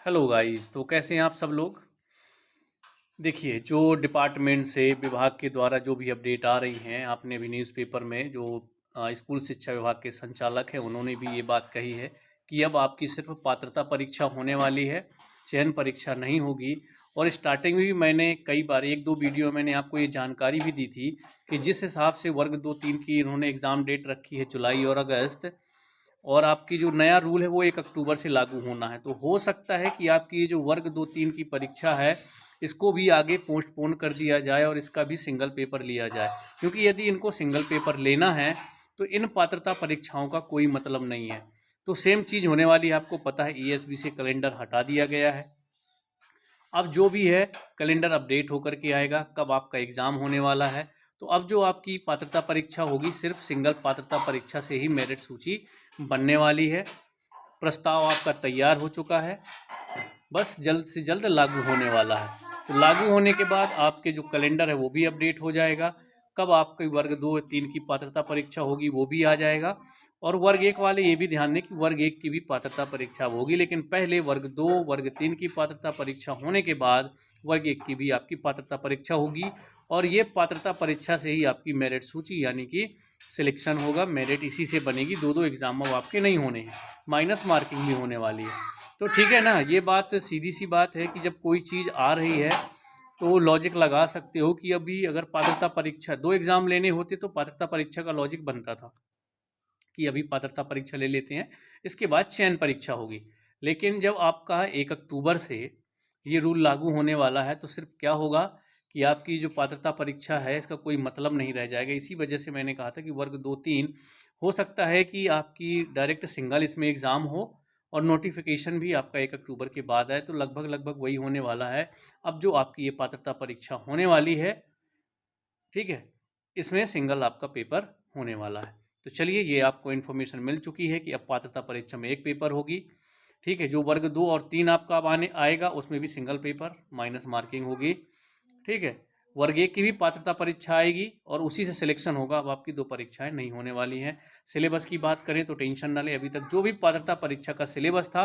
Hello guys, तो कैसे हैं आप सब लोग। देखिए, जो डिपार्टमेंट से विभाग के द्वारा जो भी अपडेट आ रही हैं, आपने भी न्यूज़पेपर में जो स्कूल शिक्षा विभाग के संचालक हैं उन्होंने भी ये बात कही है कि अब आपकी सिर्फ पात्रता परीक्षा होने वाली है, चयन परीक्षा नहीं होगी। और स्टार्टिंग में भी मैंने कई बार एक दो वीडियो में मैंने आपको ये जानकारी भी दी थी कि जिस हिसाब से वर्ग 2-3 की इन्होंने एग्ज़ाम डेट रखी है जुलाई और अगस्त, और आपकी जो नया रूल है वो 1 अक्टूबर से लागू होना है। तो हो सकता है कि आपकी ये जो वर्ग 2-3 की परीक्षा है इसको भी आगे पोस्टपोन कर दिया जाए और इसका भी सिंगल पेपर लिया जाए, क्योंकि यदि इनको सिंगल पेपर लेना है तो इन पात्रता परीक्षाओं का कोई मतलब नहीं है। तो सेम चीज़ होने वाली है, आपको पता है ईएसबी से कैलेंडर हटा दिया गया है। अब जो भी है कैलेंडर अपडेट होकर के आएगा कब आपका एग्ज़ाम होने वाला है। तो अब जो आपकी पात्रता परीक्षा होगी सिर्फ सिंगल पात्रता परीक्षा से ही मेरिट सूची बनने वाली है। प्रस्ताव आपका तैयार हो चुका है, बस जल्द से जल्द लागू होने वाला है। तो लागू होने के बाद आपके जो कैलेंडर है वो भी अपडेट हो जाएगा, कब आपकी वर्ग 2-3 की पात्रता परीक्षा होगी वो भी आ जाएगा। और वर्ग 1 वाले ये भी ध्यान दें कि वर्ग 1 की भी पात्रता परीक्षा होगी, लेकिन पहले वर्ग 2 वर्ग 3 की पात्रता परीक्षा होने के बाद वर्ग 1 की भी आपकी पात्रता परीक्षा होगी। और ये पात्रता परीक्षा से ही आपकी मेरिट सूची यानी कि सिलेक्शन होगा, मेरिट इसी से बनेगी। दो दो एग्जाम अब आपके नहीं होने हैं, माइनस मार्किंग भी होने वाली है। तो ठीक है ना, ये बात सीधी सी बात है कि जब कोई चीज़ आ रही है तो लॉजिक लगा सकते हो कि अभी अगर पात्रता परीक्षा 2 एग्ज़ाम लेने होते तो पात्रता परीक्षा का लॉजिक बनता था कि अभी पात्रता परीक्षा ले लेते हैं, इसके बाद चयन परीक्षा होगी। लेकिन जब आपका 1 अक्टूबर से ये रूल लागू होने वाला है तो सिर्फ क्या होगा कि आपकी जो पात्रता परीक्षा है इसका कोई मतलब नहीं रह जाएगा। इसी वजह से मैंने कहा था कि वर्ग 2-3 हो सकता है कि आपकी डायरेक्ट सिंगल इसमें एग्ज़ाम हो और नोटिफिकेशन भी आपका 1 अक्टूबर के बाद आए, तो लगभग लगभग वही होने वाला है। अब जो आपकी ये पात्रता परीक्षा होने वाली है, ठीक है, इसमें सिंगल आपका पेपर होने वाला है। तो चलिए, ये आपको इन्फॉर्मेशन मिल चुकी है कि अब पात्रता परीक्षा में एक पेपर होगी। ठीक है, जो वर्ग 2 और 3 आपका अब आने आएगा उसमें भी सिंगल पेपर, माइनस मार्किंग होगी। ठीक है, वर्ग 1 की भी पात्रता परीक्षा आएगी और उसी से सिलेक्शन होगा। अब आपकी 2 परीक्षाएं नहीं होने वाली हैं। सिलेबस की बात करें तो टेंशन ना लें, अभी तक जो भी पात्रता परीक्षा का सिलेबस था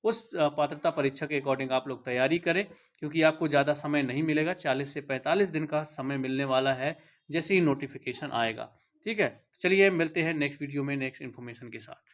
उस पात्रता परीक्षा के अकॉर्डिंग आप लोग तैयारी करें, क्योंकि आपको ज़्यादा समय नहीं मिलेगा। 40 से 45 दिन का समय मिलने वाला है जैसे ही नोटिफिकेशन आएगा। ठीक है, चलिए मिलते हैं नेक्स्ट वीडियो में नेक्स्ट इन्फॉर्मेशन के साथ।